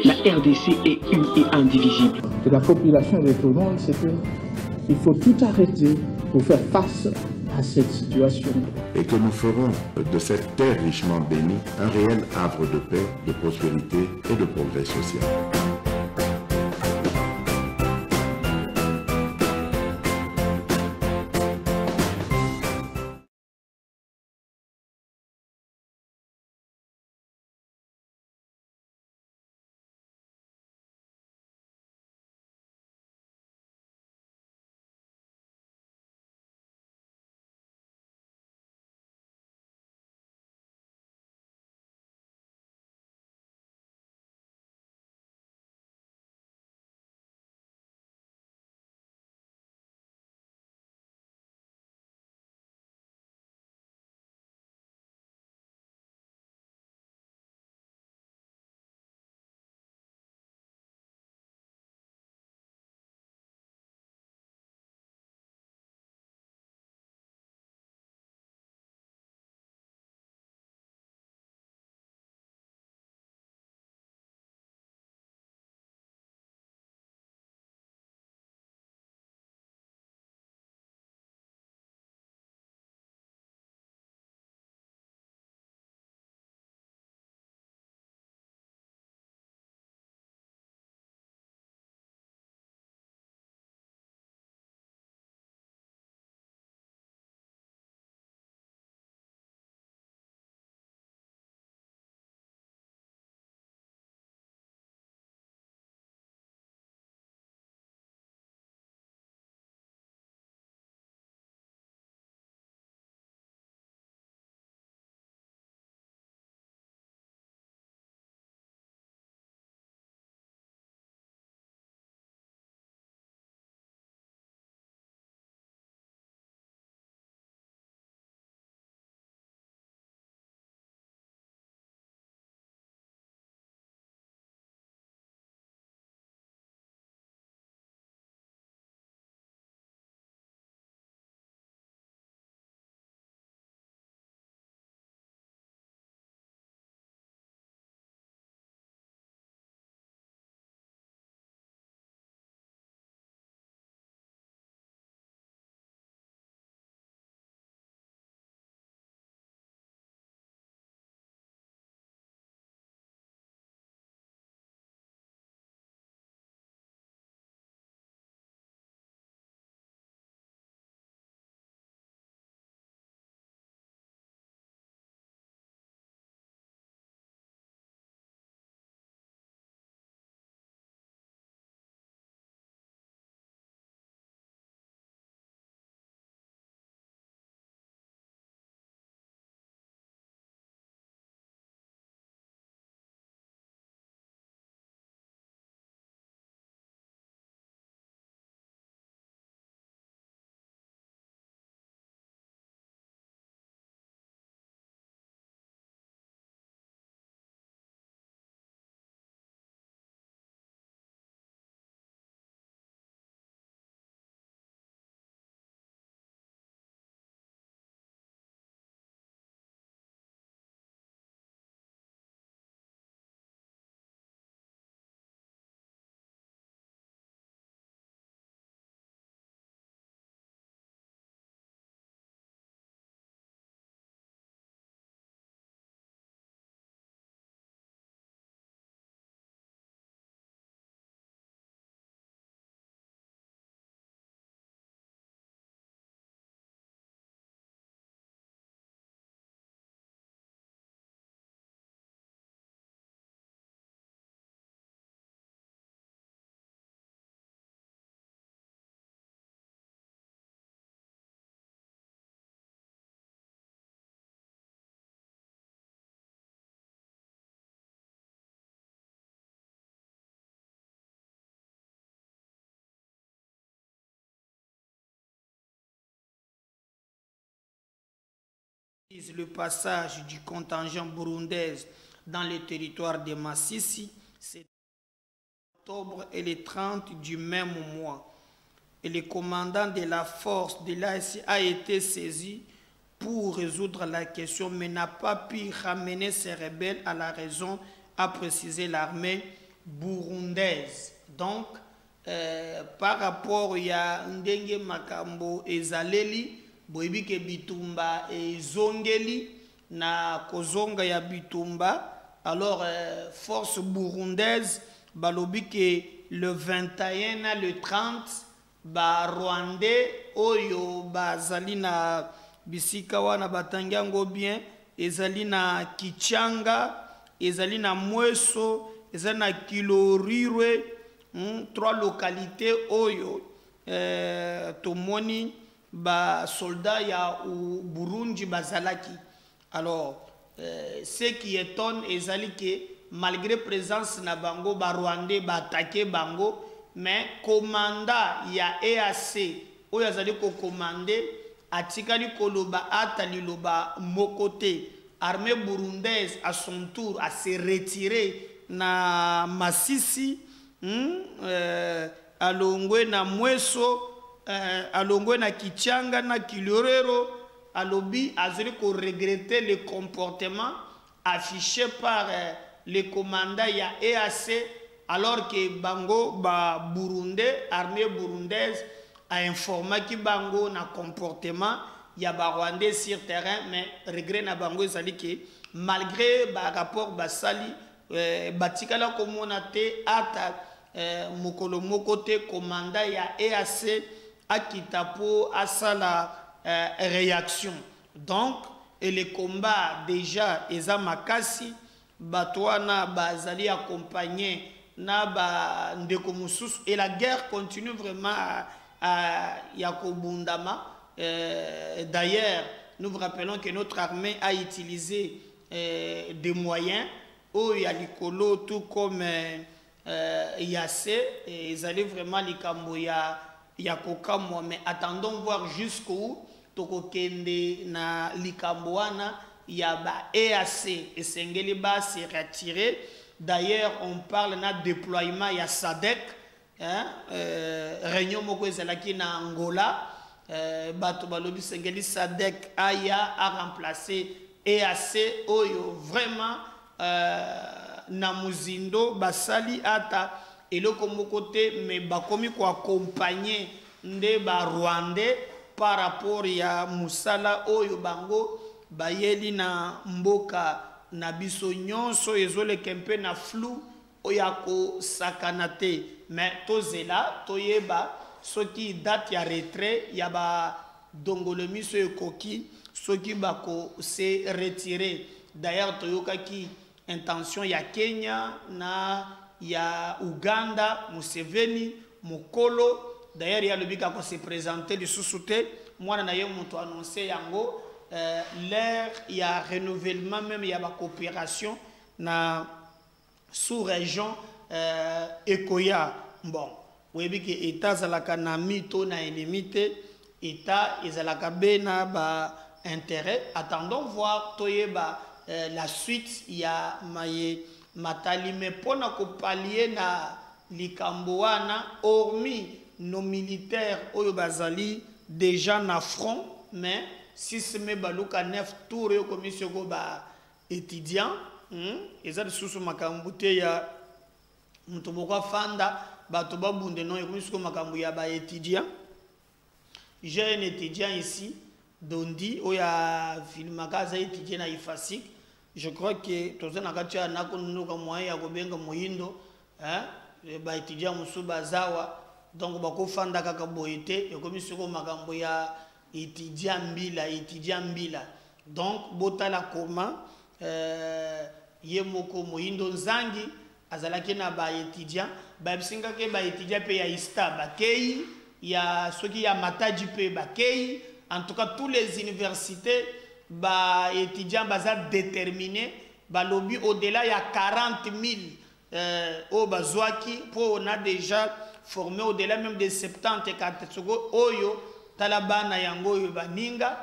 La RDC est une et indivisible. Que la population répondante, c'est qu'il faut tout arrêter pour faire face à cette situation. Et que nous ferons de cette terre richement bénie un réel havre de paix, de prospérité et de progrès social. Le passage du contingent burundais dans le territoire de Massissi, c'est octobre et le 30 du même mois. Et le commandant de la force de l'ASI a été saisi pour résoudre la question, mais n'a pas pu ramener ces rebelles à la raison, a précisé l'armée burundaise. Donc, par rapport à ndenge makambo ezaleli, boyebi ke bitumba ezongeli na kozonga ya bitumba. Alors, force burundaise, balobi ke le 21 na le 30, ba Rwandais oyo bazali na bisika wana batangi yango bien, ezali na Kichanga, ezali na Mweso, ezali na Kilorirwe, 3 localités oyo tomoni ba soldat ya Burundi bazalaki. Alors ce qui étonne ezali que malgré présence na bango ba Rwandais ba attaqué bango, mais commandant ya EAC oyo azali ko commander atikali koloba atali loba mokote. Armée burundaise à son tour a se retiré na Masisi, alongwe na Mweso, alongwe na Kichanga na Kilorero. Alobi azali ko regretter le comportement affiché par le commandant ya EAC, alors que bango ba burundais, armée burundaise a informé ki bango na comportement ya ba Rwandais sur terrain, mais regret na bango ezali que malgré ba rapport basali batikala komona te ata mokolo moko te commandant ya EAC akita po asala réaction. Donc, et le combat déjà eza makasi, batwana bazali accompagné na ba ndeko mususu, et la guerre continue vraiment à Yakobundama. D'ailleurs, nous vous rappelons que notre armée a utilisé des moyens au Yalikolo, tout comme Yasse, et ils allaient vraiment les Kamboya Yakokamwa, mais attendons voir jusqu'où Tokokende na Likamboana Yaba EAC et Sengeliba s'est retiré. D'ailleurs, on parle de déploiement ya SADC, réunion moko ezalaki na Angola, bato balobi Sengeli SADC aya a remplacé EAC oyo vraiment na muzindo basali ata eloko moko te, mais bakomi ko accompagner nde ba Rwandais par rapport ya musala oyo bango bayeli na mboka na biso nyonso ezole kempe na flou oyako sakanate. Mais tozela toyeba soki date ya retrait ya ba dongolomi so ekoki soki bako se retirer. D'ailleurs toyoka ki intention ya Kenya na ya Uganda, Museveni, Mokolo. D'ailleurs, il y a le bika qui s'est présenté du sous-souté. Moi, on a annoncé yango l'air, il y a renouvellement, même il y a la coopération na sous-région Ekoya. Bon, vous voyez que l'État zalaka na mito na ennemi, État zalaka bena ba intérêt. Attendons voir toyeba la suite. Il y a maye matali, mais pour na ko pallier na likamboana, hormis nos militaires oyo bazali déjà na front, mais si se met baluka 9 tours yo commission ko ba étudiant eza de susu makambute ya mutoboko fanda bato babunde non yo commission ko makambu ya ba étudiant. J'ai un étudiant ici Dondi oya filmaka za étudiant na IFASIC. Je crois que tozana katia na konuka moyen ya kobenga moyindo ba étudiant musu bazawa. Donc bako fanda kaka boyete et comme siko makambo ya étudiant mbila. Donc botala comment yemoko moyindo nzangi azalaki na ba étudiant ba bisinga ke ba étudiant pe ya ista ba kei ya soki ya mataji pe ba kei. En tout cas tous les universités ba étudiants baza déterminés ba lobby au-delà ya 40 000 au bazwaki pour on a déjà formé au-delà même de 70 et 80 oyo talabana yango yo baninga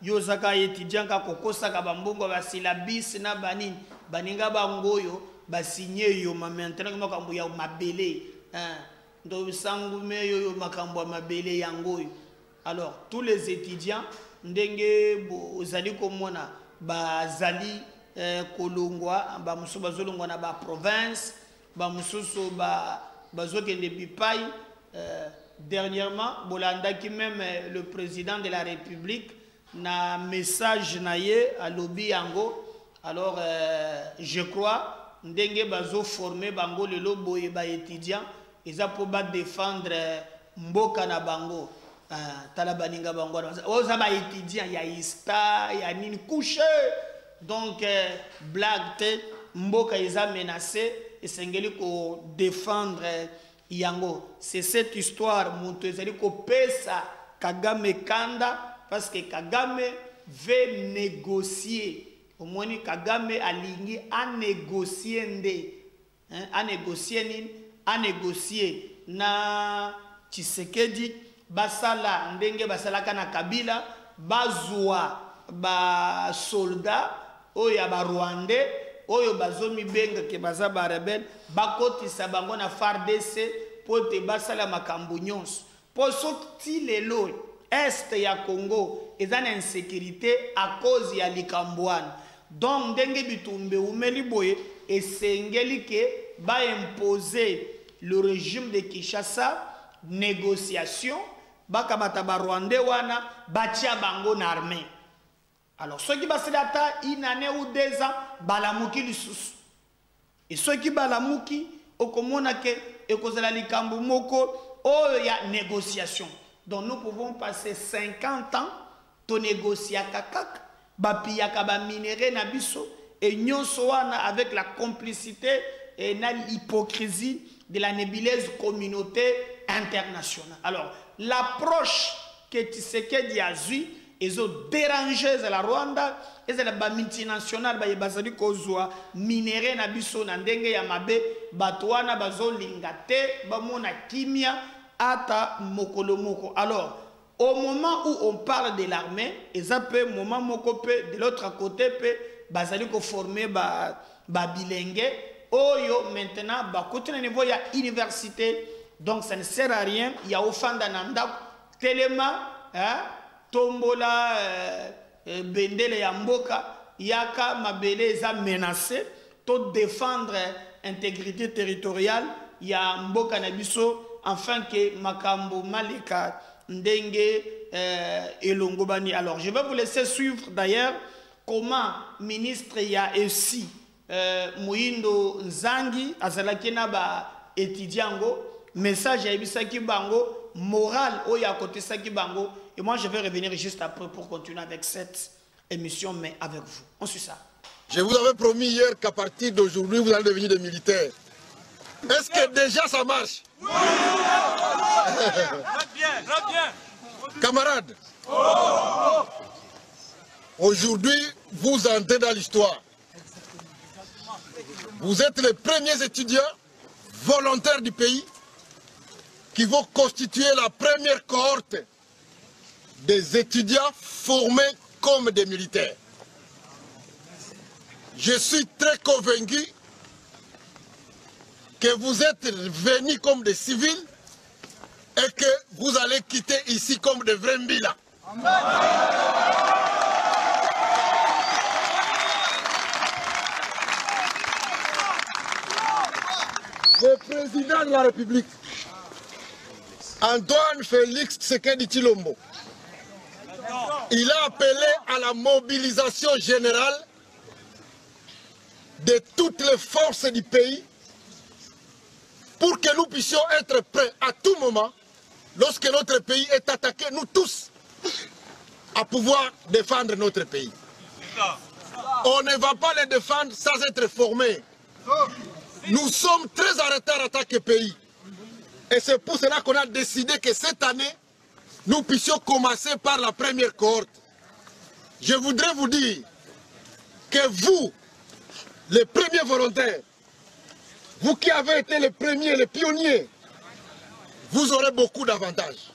yo zaka étudiant ka kokosa ka bambongo ba syllabus na banini baninga bangoyo ba signer yo ma maintenant makambo ya mabele ndo sangume yo makambo ya mabele yango. Alors tous les étudiants ndenge bozali komona bazali kolongwa ba musuba zolongwa na ba province bamususu bazokende bipai. Dernièrement, bolanda qui même le président de la République na message naie à lobby yango. Alors je crois ndenge bazo formé bango lelo boye ba étudiant eza pour ba défendre mboka na bango. Tala baninga bango oza ba étudiant ya ista ya nini couché. Donc blague te mboka eza menacé et sengeli ko défendre yango. C'est cette histoire monto ezali ko pesa Kagame kanda parce que Kagame veut négocier. Au moins Kagame alingi a négocier nde, a négocier nini, a négocier na Tshisekedi basala ndenge basala kana Kabila bazwa ba soldat oyo ba Rwandais oyo bazomi benga ke baza ba rebelle bakotisa bango na FARDC po te basala makambo nyonso po soti lelo est ya Congo eza na insécurité à cause ya likambwana. Donc ndenge bitumbe umeli boye esengeli ke ba imposer le régime de Kinshasa négociation bakamata ba Rwandais wana batia bango na armée. Alors ceux qui basilata une année ou 2 ans balamuki lisusu. Et ceux qui balamuki okomona ke ekozala likambo moko o ya négociation. Donc nous pouvons passer 50 ans to négocier kakak bapiyaka ba minéraux na biso et nyonso wana avec la complicité et l'hypocrisie de la nébuleuse communauté internationale. Alors l'approche que Tshisekedi a eu ils ont dérangé la Rwanda et la multinationale ba yebazali kozwa minéraux na biso na ndenge ya mabe batwana bazo lingate ba mona kimia ata mokolo moko. Alors au moment où on parle de l'armée et ça peut moment moko pe de l'autre côté pe bazali ko former ba bilenge oyo maintenant ba côté na niveau ya université. Donc ça ne sert à rien, il y a ofanda nanda telema tombola bendele ya mboka yaka mabele eza menacé to défendre intégrité territoriale ya mboka na biso afin que makambo malika ndenge elongobani. Alors je vais vous laisser suivre d'ailleurs comment ministre ya ESI Moindo Nzangi azalaki na ba étudiango message ya bisaki bango moral oya côté saki bango. Et moi, je vais revenir juste après pour continuer avec cette émission, mais avec vous. On suit ça. Je vous avais promis hier qu'à partir d'aujourd'hui, vous allez devenir des militaires. Est-ce que déjà ça marche? Oui. Bien. Camarades, aujourd'hui, vous entrez dans l'histoire. Vous êtes les premiers étudiants volontaires du pays qui vont constituer la première cohorte des étudiants formés comme des militaires. Je suis très convaincu que vous êtes venus comme des civils et que vous allez quitter ici comme des vrais mbila. Le président de la République, Antoine Félix Tshisekedi Tshilombo, il a appelé à la mobilisation générale de toutes les forces du pays pour que nous puissions être prêts à tout moment, lorsque notre pays est attaqué, nous tous, à pouvoir défendre notre pays. On ne va pas les défendre sans être formés. Nous sommes très en retard en tant que pays. Et c'est pour cela qu'on a décidé que cette année, nous puissions commencer par la première cohorte. Je voudrais vous dire que vous, les premiers volontaires, vous qui avez été les premiers, les pionniers, vous aurez beaucoup d'avantages.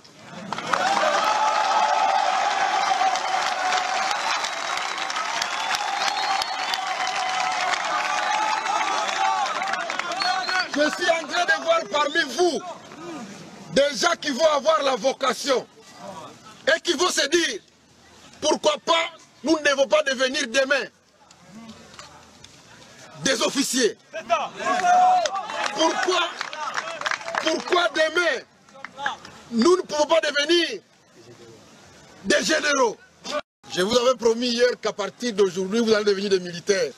Je suis en train de voir parmi vous des gens qui vont avoir la vocation et qui vont se dire, pourquoi pas, nous ne devons pas devenir demain des officiers. Pourquoi demain, nous ne pouvons pas devenir des généraux? Je vous avais promis hier qu'à partir d'aujourd'hui, vous allez devenir des militaires.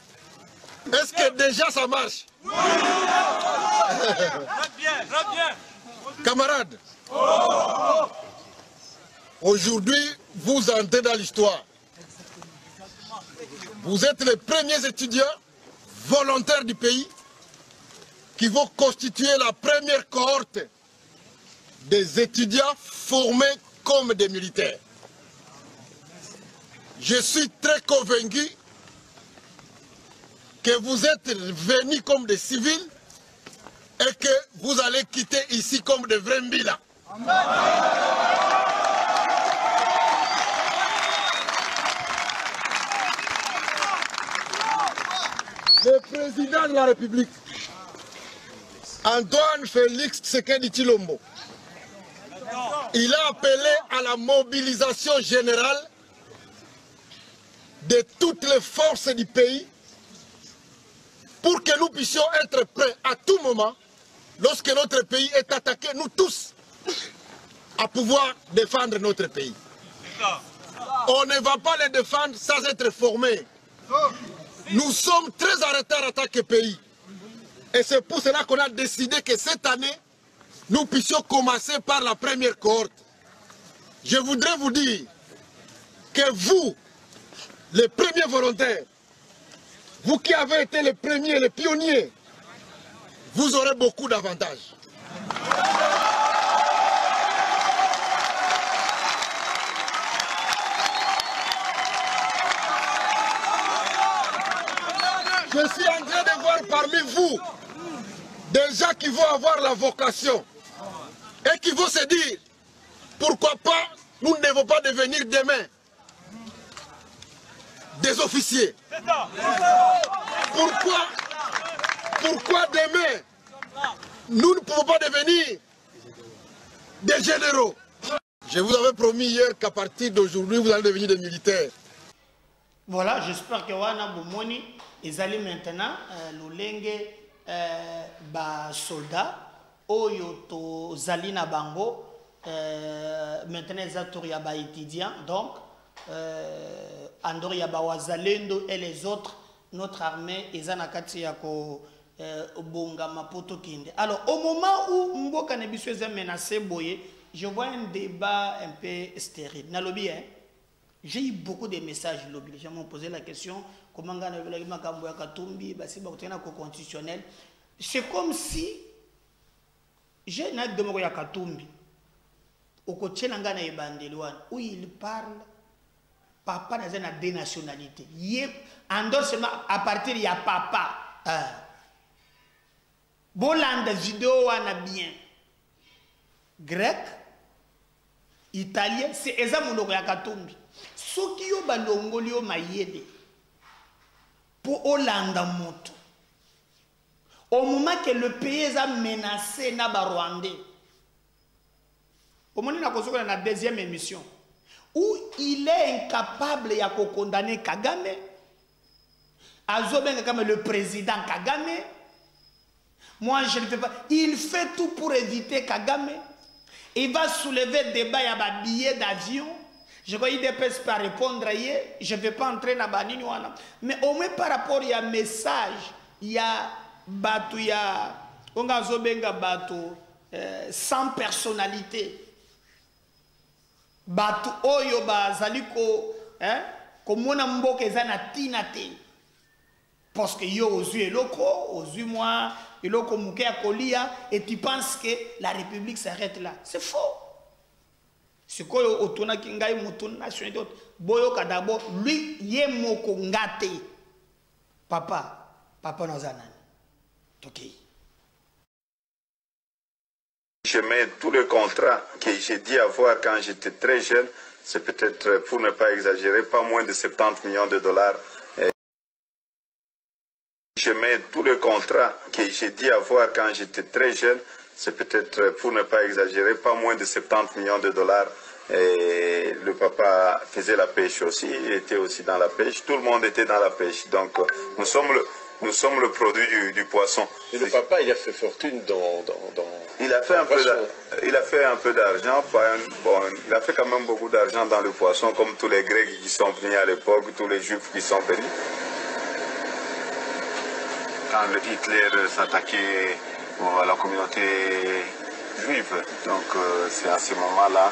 Est-ce que déjà ça marche? Oui. Camarades, aujourd'hui, vous entrez dans l'histoire. Vous êtes les premiers étudiants volontaires du pays qui vont constituer la première cohorte des étudiants formés comme des militaires. Je suis très convaincu que vous êtes venus comme des civils et que vous allez quitter ici comme des vrais mbila. Le président de la République, Antoine Félix Tshisekedi Tshilombo, il a appelé à la mobilisation générale de toutes les forces du pays pour que nous puissions être prêts à tout moment, lorsque notre pays est attaqué, nous tous, à pouvoir défendre notre pays. On ne va pas les défendre sans être formés. Nous sommes très en retard en tant que pays. Et c'est pour cela qu'on a décidé que cette année, nous puissions commencer par la première cohorte. Je voudrais vous dire que vous, les premiers volontaires, vous qui avez été les premiers, les pionniers, vous aurez beaucoup d'avantages. Je suis en train de voir parmi vous des gens qui vont avoir la vocation et qui vont se dire, pourquoi pas, nous ne devons pas devenir demain des officiers. Pourquoi demain, nous ne pouvons pas devenir des généraux? Je vous avais promis hier qu'à partir d'aujourd'hui, vous allez devenir des militaires. Voilà, j'espère que wana bomoni ezali maintenant lolenge ba soldat oyo to zali na bango maintenant ezatour ya ba étudiant donc andor ya ba wazalendo et les autres notre armée ezana kati ya ko bonga mapoto kinde. Alors au moment où mboka na biso eza menacé boye, je vois un débat un peu stérile. Na lobby hein. J'ai eu beaucoup de messages lobby. Les gens m'ont posé la question comment on a constitutionnel. C'est comme si j'ai une démocratie à Katumbi. Au côté où il parle, papa n'a pas de nationalité. En dehors seulement à partir de papa. Bolanda vidéo a bien. Grec, italien, c'est exactement à Katumbi. Ce qui est balongoli au mayede pour Hollande moto. Au moment que le pays est menacé na ba Rwandais. Au moment où on a la deuxième émission où il est incapable de condamner Kagame, Azobenga comme le président Kagame. Moi je ne fais pas. Il fait tout pour éviter Kagame. Il va soulever le débat, il y a des billets d'avion. Je crois qu'il ne peut pas répondre à hier. Je ne vais pas entrer dans la banine. Mais au moins par rapport à un message, il y a Batou, il y a Batou, sans personnalité. Batou Oyo Bazaliko, comme on a mboke zana tinate. Parce que yo aux yeux locaux, aux yeux moi, et locaux mouké à Kolia, et tu penses que la République s'arrête là. C'est faux. C'est quoi autona kingai mutun nationalité boyo kadabo lui yemoko ngate papa nazanani OK. Je mets tous les contrats que j'ai dit avoir quand j'étais très jeune, c'est peut-être pour ne pas exagérer pas moins de 70 millions de dollars. Je mets tous les contrats que j'ai dit avoir quand j'étais très jeune, c'est peut-être pour ne pas exagérer pas moins de 70 millions de dollars. Et le papa faisait la pêche aussi, il était aussi dans la pêche, tout le monde était dans la pêche. Donc nous sommes nous sommes le produit du poisson. Et le papa, il a fait fortune Il a fait un peu d'argent, il a fait quand même beaucoup d'argent dans le poisson, comme tous les Grecs qui sont venus à l'époque, tous les Juifs qui sont venus. Quand Hitler s'attaquait à la communauté juive, donc c'est à ce moment-là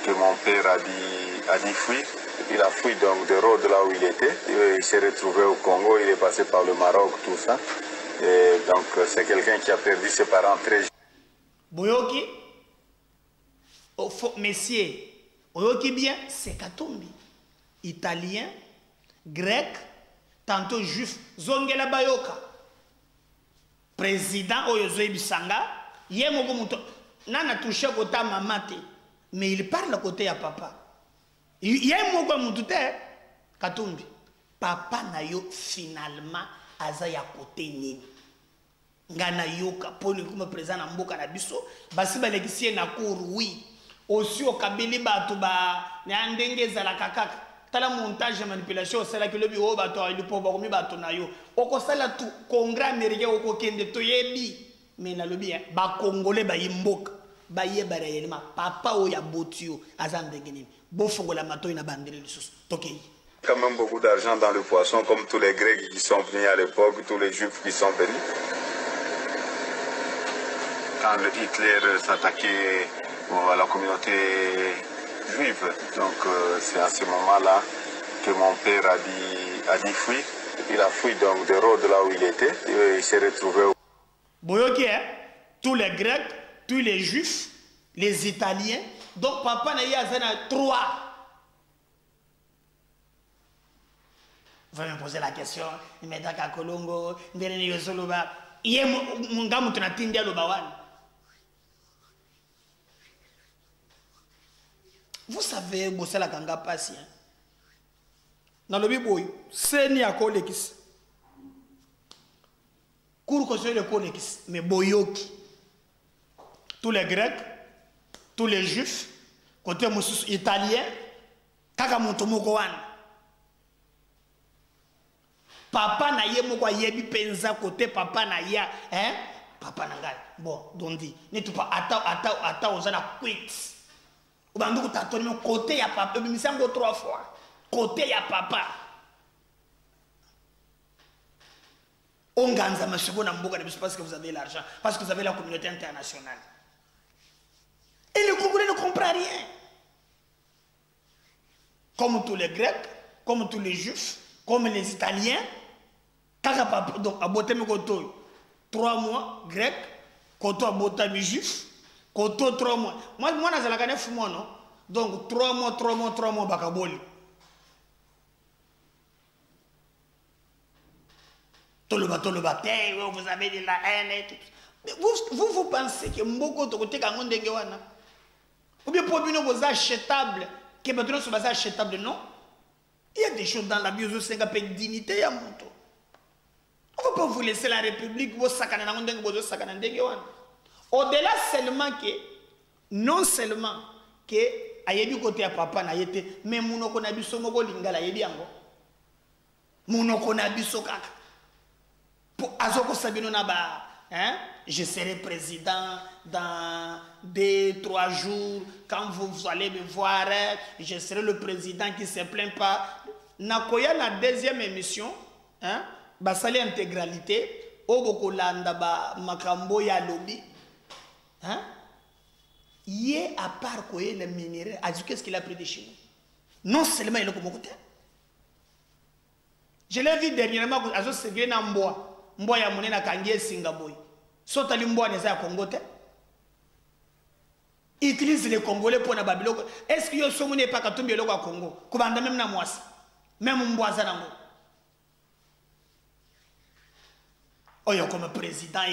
que mon père a dit fuir. Il a fui donc de Rhodes là où il était. Il s'est retrouvé au Congo, il est passé par le Maroc, tout ça. Et donc c'est quelqu'un qui a perdu ses parents très jeunes. Boyoki, messieurs, Boyoki bien, c'est Katumbi. Italien, grec, tantôt juif, Zongela Bayoka. Président Oyozoe Bisanga, Yemoko Mouto, Nana touché côté mamate, mais il parle à côté à papa. Yemoko Moutoute, Katumbi. Papa na yo finalement azaya côté nini. Ngana yoka poni kuma président na mboka na biso basi balekisie na cour oui aussi au kabili bato ba na ndenge za la kakaka tala montage manipulation sala que le bureau bato il po ba komi bato na yo oko sala tout congrès américain oko kende to yebi mais na lobi ba congolais ba yimboka ba yeba réellement papa o ya botio azandenge nini bo fongola mato ina bandere lisusu tokei Quand même beaucoup d'argent dans le poisson, comme tous les Grecs qui sont venus à l'époque, tous les Juifs qui sont venus. Quand Hitler s'attaquait à la communauté juive, donc c'est à ce moment-là que mon père a dit fuir. Il a fui donc de Rhodes là où il était. Il s'est retrouvé au... Boyoki, tous les Grecs, tous les Juifs, les Italiens. Donc papa n'a eu 3. Vous me poser la question, il m'a dit à Colombo, il m'a dit il mon gars m'a dit vous savez, bosser la ganga patient. Dans le biboy, c'est ni à Kolekis. Cours que le Kolekis, mais Boyoki. Tous les Grecs, tous les Juifs, côté Moussous italien, Kakamontomokoan. Papa na ye moko yebi penza côté papa na ya hein papa na ngai bon dondi ne tu pas ata ozana quit ubandu kutatoni mo côté ya papa bimisango 3 fois côté ya papa onganza mashibo na mboka parce que vous avez l'argent parce que vous avez la communauté internationale et le Congolais ne comprend rien comme tous les Grecs comme tous les Juifs comme les Italiens, donc à Boté Koto, 3 mois, grec, Koto à Boté juif, Koto 3 mois. Moi, je suis là, je non. Donc 3 mois, Bakaboli. Tout le bateau, vous avez de la haine et tout. Vous pensez que Mboko Tokote Kangon Dengewana? Ou bien pour vous achetable, que maintenant ce n'est achetable, non? Il y a des choses dans la vie où c'est une dignité à mon tour. On ne peut pas vous laisser la République, au-delà seulement que, non seulement que, ayebi côté à papa na yete, mais mounoko na biso moko lingala yebi yango. Mounoko na biso kaka. Pour azoko sabino na ba, hein? Je serai président dans 2-3 jours. Quand vous allez me voir, je serai le président qui ne se plaint pas. Nakoya la deuxième émission, hein? Basali intégralité. Oboko landa ba makambo ya lobby. Hein? Yé à part quoi le minerai, a dit qu'est-ce qu'il a pris de chez nous? Non seulement il est comme côté. Je l'ai vu dernièrement, Azo se vient en bois. Mboya ya monena kangie Singapour. Sota limboa neza ya Congo te. Utilise les Congolais pour na babiloko. Est-ce que yo somo n'est pas katumbi loko à Congo? Kubanda même na mwasi. Même mboa za nango. Oyo comme président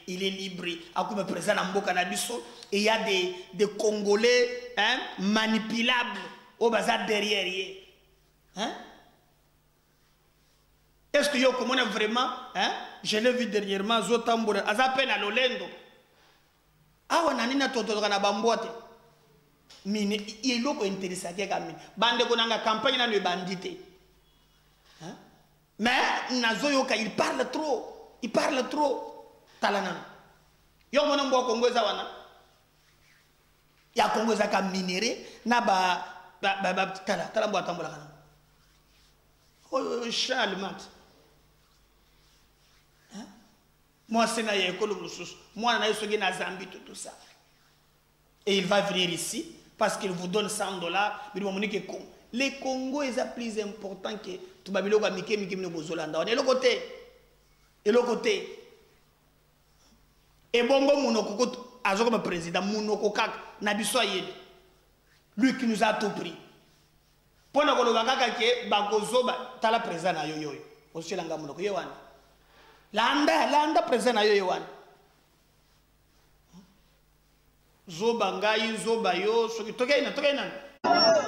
il est libre. Comme président na mboka na biso et il y a des Congolais hein, manipulables au bazar derrière yé. Hein? Est-ce que yo comment vraiment hein? Je l'ai vu dernièrement Zotambura azapen à Lolendo. Ah on a nina toto na bambote. Mine iloko intéressé à kami. Bande konanga campagne na le bandité. Hein? Mais Nazoyoka, il parle trop. Il parle trop. Talanan. Yo mon mbo Congo zawana. Ya Congo zaka minéré na ba tala mbo atambola kana. Oh Charles Mat. Hein? Moi c'est na yekolo mususu. Moi na yesogi na Zambie tout ça. Et il va venir ici parce qu'il vous donne $100. Les Congo est plus important que tout le monde. Et le côté. Et le côté. Et Bongo Mounoko, comme président, Mounoko Kak, Nabiso Ayed. Lui qui nous a tout pris. Pendant que le Bagaka qui est Bagozoba, t'as la président à Yoyo. Aussi l'anga Mounoko Yowan. Landa président à Yoyowan. Zoba ngai zoba yo soki tokena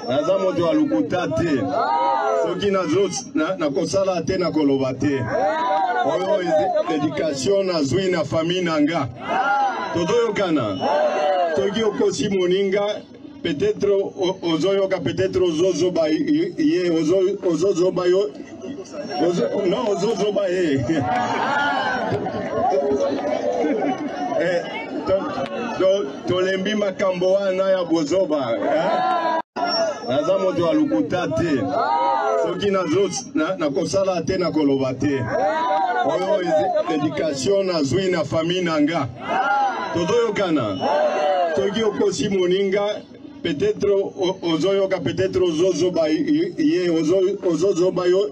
naza moto alukuta te soki na kosala te na koloba te oyo éducation nazwi na famille nanga tozoyokana soki okosi moninga peut-être ozoyoka peut-être ozozoba ye ozozoba yo non ozozoba ye tolembi makambo wana ya bozoba naza moto alukuta te soki na kosala te na koloba te oyo éducation nazwi na famille nanga tozoyokana soki okosi moninga peut-être ozoyoka peut-être ozozoba ye ozozoba yo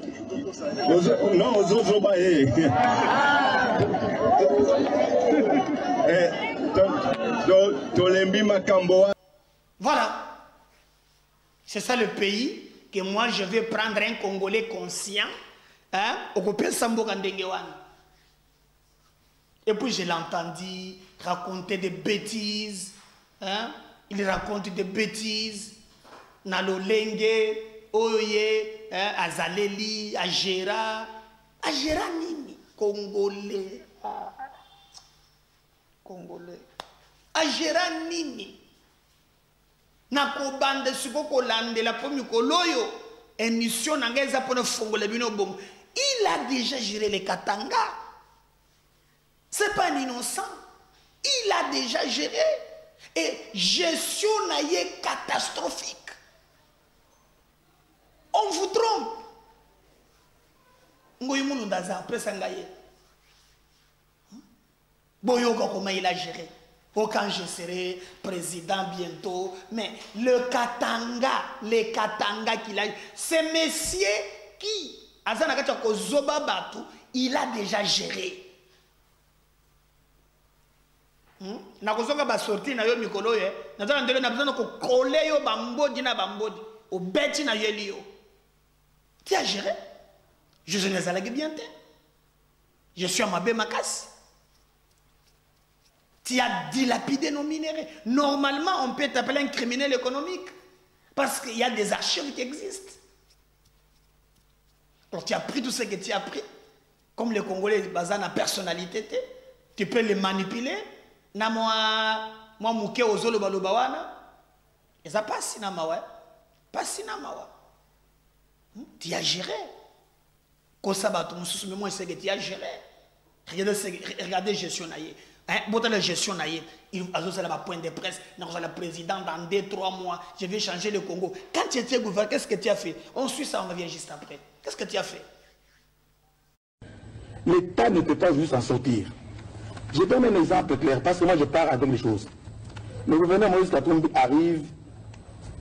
non ozozoba ye Voilà. C'est ça le pays que moi je vais prendre un Congolais conscient. Hein? Et puis je l'ai entendu raconter des bêtises. Hein? Il raconte des bêtises. Nalolenge, Oye, hein? Azaleli, Agera. Agera nini? Congolais. Congolais. Agera nini? Nakobande sukoko lande la première koloyo émission nangeza pour fongola bino bom. Il a déjà géré les Katanga. C'est pas un innocent. Il a déjà géré. Et gestion naïe catastrophique. On vous trompe. Ngoyimunu ndaza après sangaye. Boyoka comment il a géré. Oh, quand je serai président bientôt, mais le Katanga qu'il a, c'est monsieur qui, il a déjà géré. Nakozonga ba sorti na yo mikolo ye, nazana ndele na besoin ko coller yo bambodi na bambodi, o beti na yeli yo. Tu as géré? Je ne les allais bien te. Je suis à ma bémacasse. Tu as dilapidé nos minéraux. Normalement, on peut t'appeler un criminel économique. Parce qu'il y a des archives qui existent. Alors tu as pris tout ce que tu as pris. Comme les Congolais, basés na personnalité, tu peux les manipuler. Na moi mouké ozolo balobawana. Et ça passe na mawa. Passe na mawa. Tu as géré. Kosabato mususu mais moi c'est que tu as géré. Regardez gestion naïe. Bon, la gestion, il a un point de presse, le président dans 2-3 mois, je vais changer le Congo. Quand tu étais gouverneur, qu'est-ce que tu as fait? On suit ça, on revient juste après. Qu'est-ce que tu as fait? L'État ne peut pas juste en sortir. Je donne un exemple clair, parce que moi je pars avec les choses. Le gouverneur Moïse Katumbi arrive,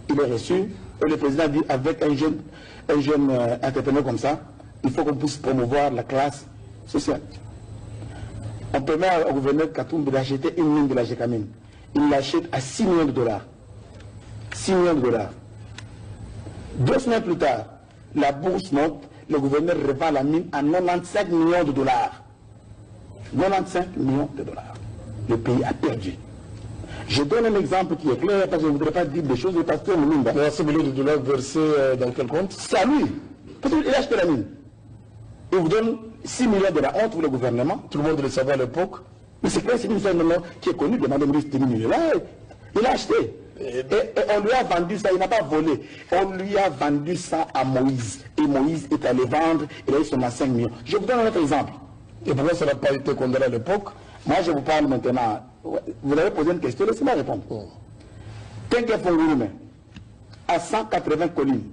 il est reçu, et le président dit avec un jeune entrepreneur comme ça, il faut qu'on puisse promouvoir la classe sociale. On permet au gouverneur Katumbi d'acheter une mine de la Gécamine. Il l'achète à $6 millions. 6 millions de dollars. 2 semaines plus tard, la bourse monte, le gouverneur revend la mine à $95 millions. 95 millions de dollars. Le pays a perdu. Je donne un exemple qui est clair, parce que je ne voudrais pas dire des choses, parce que mine. 5 millions de dollars versés dans quel compte? C'est à lui. Parce qu'il a acheté la mine. Il vous donne 6 millions de la honte pour le gouvernement. Tout le monde le savait à l'époque. Mais c'est clair, c'est une gouvernement qui est connu de Mme Ristini. Il a acheté. Et on lui a vendu ça, il n'a pas volé. On lui a vendu ça à Moïse. Et Moïse est allé vendre, il a eu son 5 millions. Je vous donne un autre exemple. Et pourquoi ça n'a pas été condamné à l'époque? Moi, je vous parle maintenant. Vous avez posé une question, laissez-moi répondre. Tenke Fongouroume, à 180 collines,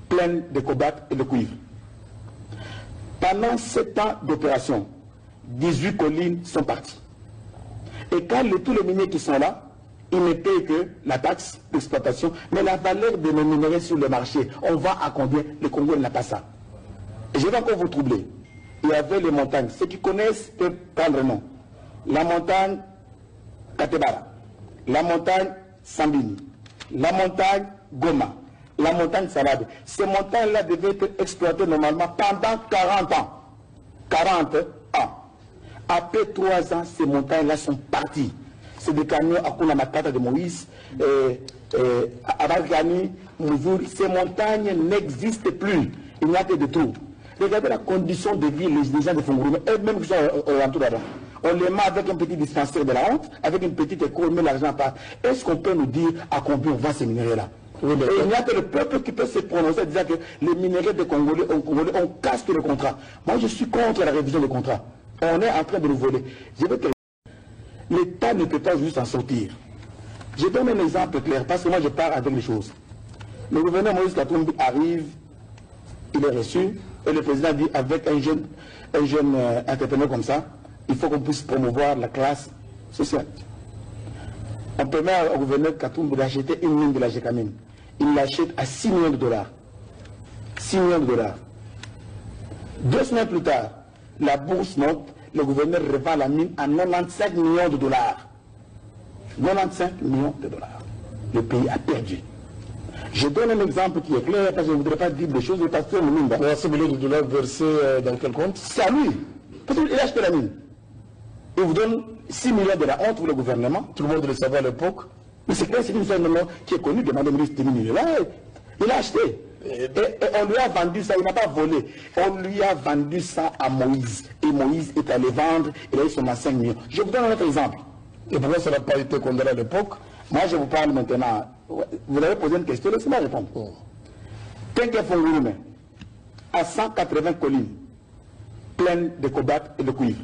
pleines de cobalt et de cuivre. Pendant 7 ans d'opération, 18 collines sont parties. Et quand tous les miniers qui sont là, ils ne payent que la taxe d'exploitation, mais la valeur de nos minerais sur le marché, on va à combien? Le Congo n'a pas ça. Et je vais encore vous troubler. Il y avait les montagnes. Ceux qui connaissent peuvent prendre le nom. La montagne Katebara, la montagne Sambini, la montagne Goma, la montagne Salade. Ces montagnes-là devaient être exploitées normalement pendant 40 ans. 40 ans. Après 3 ans, ces montagnes-là sont parties. C'est des camions à Kuna Matata de Moïse, Abargani, Mouzour. Ces montagnes n'existent plus. Il n'y a que de tout. Regardez la condition de vie, les gens de Fongourou, eux-mêmes qui sont autour d'avant. On les met avec un petit dispensaire de la honte, avec une petite école, on met l'argent par. Est-ce qu'on peut nous dire à combien on vend ces minéraux-là? Et il n'y a que le peuple qui peut se prononcer en disant que les minéraux des Congolais, on casse tout le contrat. Moi, je suis contre la révision des contrats. On est en train de nous voler. Je veux que l'État ne peut pas juste en sortir. Je donne un exemple clair, parce que moi, je pars avec les choses. Le gouverneur Moïse Katumbi arrive, il est reçu, et le président dit avec un jeune entrepreneur comme ça, il faut qu'on puisse promouvoir la classe sociale. On permet au gouverneur Katumbi d'acheter une mine de la Gécamine. Il l'achète à 6 millions de dollars. 6 millions de dollars. 2 semaines plus tard, la bourse monte, le gouverneur revend la mine à 95 millions de dollars. 95 millions de dollars. Le pays a perdu. Je donne un exemple qui est clair, parce que je ne voudrais pas dire des choses, parce que mine. 6 millions de dollars versés dans quel compte? C'est à lui. Parce qu'il a acheté la mine. Il vous donne 6 millions de la honte pour le gouvernement. Tout le monde le savait à l'époque. Mais c'est clair, c'est une seule nom qui est connue, demandez le ministre des Mines. Là, il a acheté. Et on lui a vendu ça, il n'a pas volé. On lui a vendu ça à Moïse. Et Moïse est allé vendre, il a eu son 5 millions. Je vous donne un autre exemple. Et pourquoi ça n'a pas été condamné à l'époque? Moi, je vous parle maintenant. Vous avez posé une question, laissez-moi répondre. Tenke Fongouroume, à 180 collines, pleines de cobalt et de cuivre.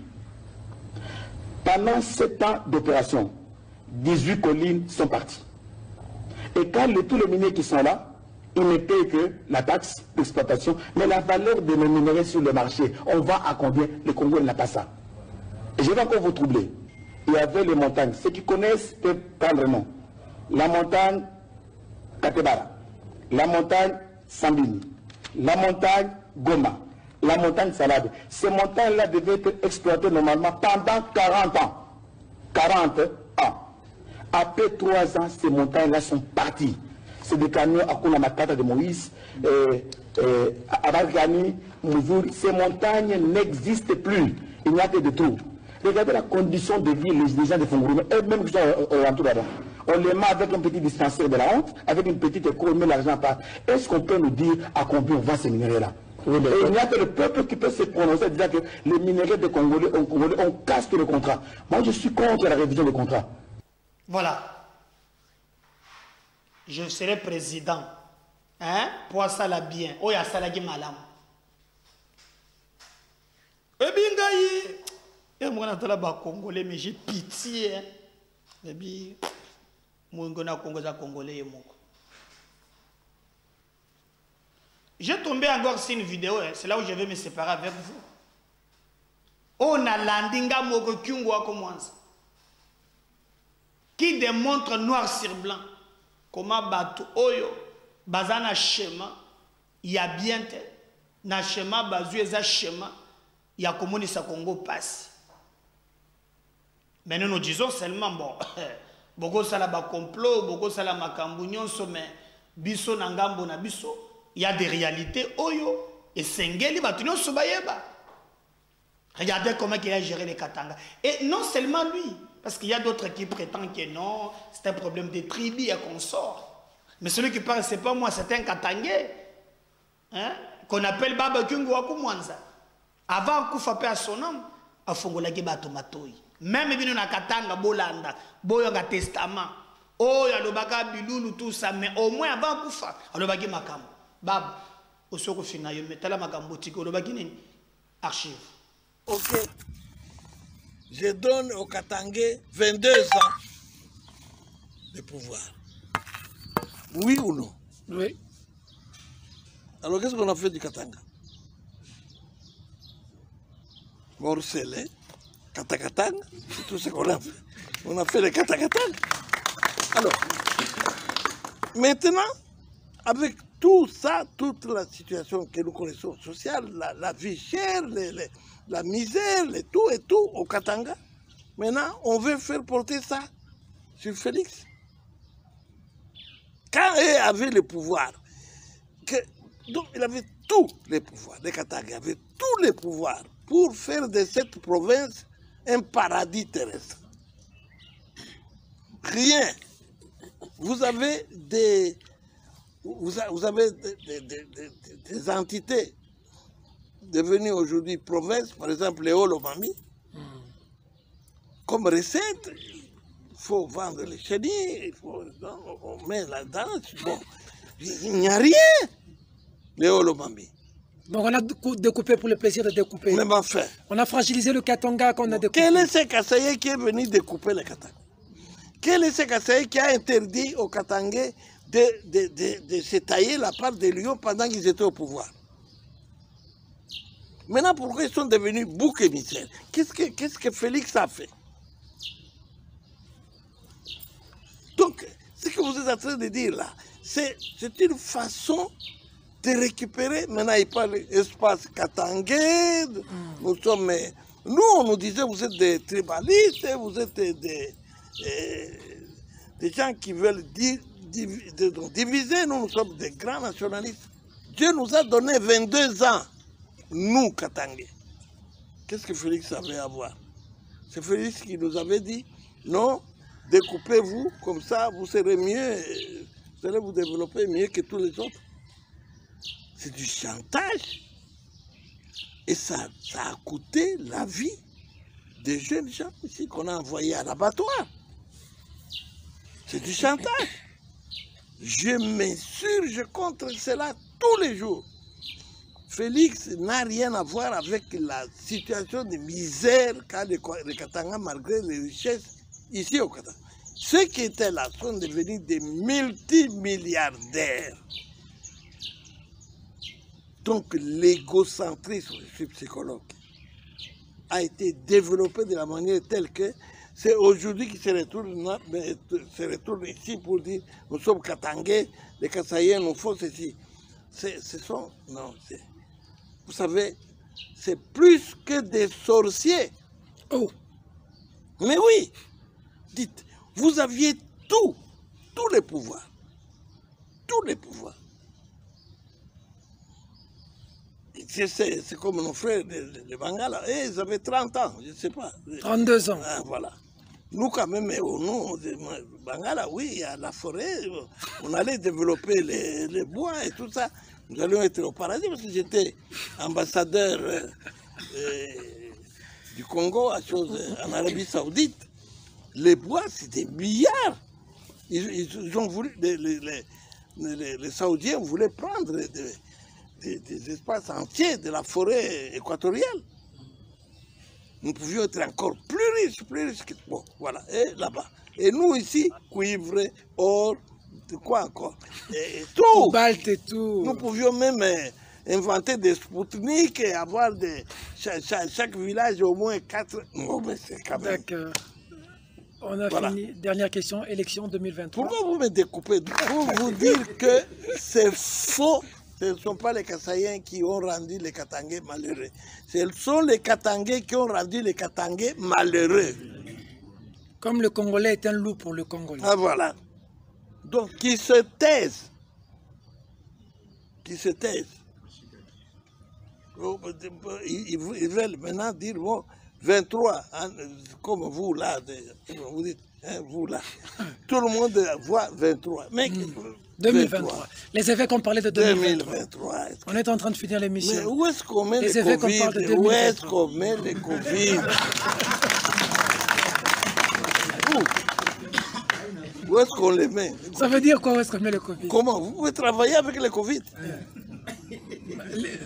Pendant 7 ans d'opération, 18 collines sont parties. Et quand tous les miniers qui sont là, ils ne payent que la taxe d'exploitation, mais la valeur de nos minerais sur le marché, on va à combien? Le Congo n'a pas ça. Et je vais encore vous troubler. Il y avait les montagnes. Ceux qui connaissent peuvent prendre le nom. La montagne Katebara, la montagne Sambini, la montagne Goma, la montagne Salade. Ces montagnes-là devaient être exploitées normalement pendant 40 ans. 40 ans. Après 3 ans, ces montagnes-là sont parties. C'est des camions à Kuna Matata de Moïse, Abargani, Mouzour. Ces montagnes n'existent plus. Il n'y a que de tout. Regardez la condition de vie, les gens de Fongourou, eux-mêmes qui sont autour d'avant. On les met avec un petit dispensaire de la honte, avec une petite école, on met l'argent par. Est-ce qu'on peut nous dire à combien on vend ces minéraux-là? Et il n'y a que le peuple qui peut se prononcer en disant que les minéraux des Congolais, on casse tout le contrat. Moi, je suis contre la révision des contrats. Voilà. Je serai président. Hein? Pour ça, la bien. Oh, il y a ça, la malam. Eh bien, gars, moi, je suis Congolais, mais j'ai pitié. Et puis, moi, je suis Congolais. J'ai tombé encore sur une vidéo, c'est là où je vais me séparer avec vous. On a landinga moko kyungwa commence. Qui démontre noir sur blanc comment batu oyo bazana schéma il y a bien na schéma bazu eza schéma il y a komoni sa Congo passe. Mais nous disons seulement bon boko sala ba complot boko sala makambu nyonso mais biso na ngambo na biso il y a des réalités oyo et sengeli batu nyonso bayeba. Regardez comment il a géré les Katanga. Et non seulement lui, parce qu'il y a d'autres qui prétendent que non, c'est un problème de tribu et qu'on sort. Mais celui qui parle, c'est pas moi, c'est un Katangais. Hein? Qu'on appelle Baba Kungu Wakumwanza. Avant qu'on fasse à son nom, à Fongolaki Batomatoi. Même si on a Katanga, Bolanda, Boyanga Testament, Oh, il y a le baga biloulou, tout ça, mais au moins avant pour ça, il y a le baga makam. Bab, au soko finayo, mais tala makam boutique, le baga n'est archive. Ok. Je donne au Katangé 22 ans de pouvoir. Oui ou non? Oui. Alors qu'est-ce qu'on a fait du Katanga? Morcelé, Katakatang, c'est tout ce qu'on a fait. On a fait le Katakatang. Alors, maintenant, avec tout ça, toute la situation que nous connaissons, sociale, la vie chère, la misère, tout et tout au Katanga, maintenant, on veut faire porter ça sur Félix. Quand il avait le pouvoir, donc il avait tous les pouvoirs, les Katanga avaient tous les pouvoirs pour faire de cette province un paradis terrestre. Rien. Vous avez des entités devenues aujourd'hui provinces, par exemple les Olomami, comme recette. Il faut vendre les chenilles, on met là-dedans. Bon, il n'y a rien, les Olomami. Donc on a découpé pour le plaisir de découper. Même enfin. On a fragilisé le Katanga qu'on a découpé. Quel est ce Kassaye qui est venu découper le Katanga? Quel est ce Kassaye qui a interdit aux Katangais de se tailler la part des lions pendant qu'ils étaient au pouvoir? Maintenant, pourquoi ils sont devenus boucs émissaires? Qu'est-ce que Félix a fait? Donc, ce que vous êtes en train de dire là, c'est une façon de récupérer. Maintenant, il parle d'espace katangais. Nous, on nous disait, vous êtes des tribalistes, vous êtes des gens qui veulent diviser. Nous sommes des grands nationalistes. Dieu nous a donné 22 ans, nous, Katangais. Qu'est-ce que Félix avait à voir? C'est Félix qui nous avait dit, non, découpez-vous, comme ça, vous serez mieux, vous allez vous développer mieux que tous les autres. C'est du chantage. Et ça a coûté la vie des jeunes gens ici qu'on a envoyés à l'abattoir. C'est du chantage. Je m'insurge contre cela tous les jours. Félix n'a rien à voir avec la situation de misère qu'a le Katanga malgré les richesses ici au Katanga. Ceux qui étaient là sont devenus des multimilliardaires. Donc l'égocentrisme, je suis psychologue, a été développé de la manière telle que c'est aujourd'hui qu'ils se retournent ici pour dire nous sommes Katangais, les Kassaïens nous font ceci. Vous savez, c'est plus que des sorciers. Oh. Mais oui, dites, vous aviez tous les pouvoirs. Tous les pouvoirs. C'est comme nos frères de Bangala. Ils avaient 30 ans, je ne sais pas. 32 ans. Ah, voilà. Nous, quand même, au nom de Bangala, oui, à la forêt, on allait développer les bois et tout ça. Nous allions être au paradis parce que j'étais ambassadeur du Congo en Arabie Saoudite. Les bois, c'est des milliards. Ils ont voulu, les Saoudiens voulaient prendre des espaces entiers de la forêt équatoriale. Nous pouvions être encore plus riches que... Bon, voilà, et là-bas. Et nous ici, cuivre, or, quoi encore? Et tout. Cobalt et tout. Nous pouvions même inventer des Spoutniks et avoir chaque village au moins 4... Non, mais c'est quand même... D'accord. On a fini. Dernière question, élection 2023. Pourquoi vous me découpez? Pour vous dire que c'est faux. Ce ne sont pas les Kassaïens qui ont rendu les Katangais malheureux. Ce sont les Katangais qui ont rendu les Katangais malheureux. Comme le Congolais est un loup pour le Congolais. Ah voilà. Donc, qu'ils se taisent. Qu'ils se taisent. Ils veulent maintenant dire, bon, 23, hein, comme vous là, vous dites, hein, vous là, tout le monde voit 23. Mais 2023. Les évêques ont parlé de 2023. On est en train de finir l'émission. Mais où est-ce qu'on met les Covid? Où est-ce qu'on met les Covid? Où est-ce qu'on les met? Ça veut dire quoi, où est-ce qu'on met le Covid? Comment? Vous pouvez travailler avec le Covid.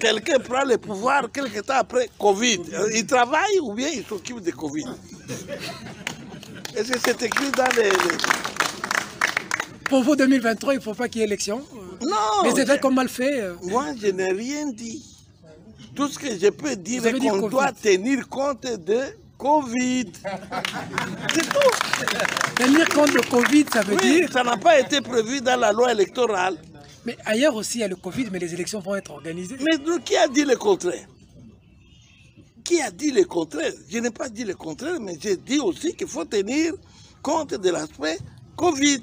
Quelqu'un prend le pouvoir quelque temps après Covid. Il travaille ou bien il s'occupe de Covid? Est-ce que c'est écrit dans les... Pour vous, 2023, il ne faut pas qu'il y ait élection? Non. Les évêques ont mal fait. Moi, je n'ai rien dit. Tout ce que je peux dire, c'est qu'on doit tenir compte de Covid. C'est tout. Tenir compte de Covid, ça veut dire... Ça n'a pas été prévu dans la loi électorale. Mais ailleurs aussi, il y a le Covid, mais les élections vont être organisées. Mais qui a dit le contraire? Qui a dit le contraire? Je n'ai pas dit le contraire, mais j'ai dit aussi qu'il faut tenir compte de l'aspect Covid.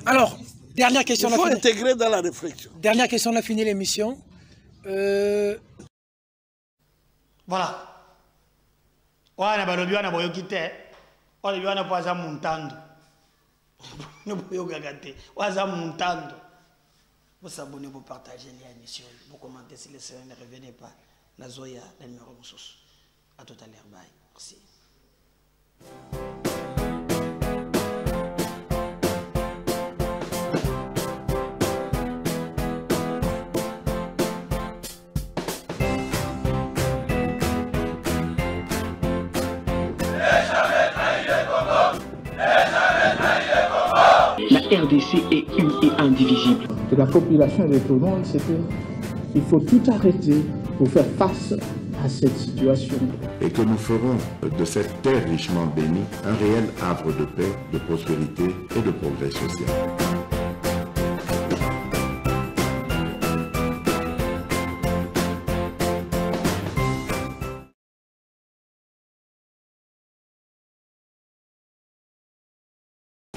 Alors, dernière question. Il faut intégrer dans la réflexion. Dernière question, on a fini l'émission. Voilà. Wana balobi wana boyoki te. Wana wana poza montando. Ne boyoka te. Waza montando. Vous abonnez, vous partagez l'émission, vous commentez si les séries ne revenaient pas. La Zoya, la numéro de source. À tout à l'heure. Bye. Merci. La RDC est une et indivisible. Que la population de tout le monde, c'est qu'il faut tout arrêter pour faire face à cette situation. Et que nous ferons de cette terre richement bénie un réel havre de paix, de prospérité et de progrès social.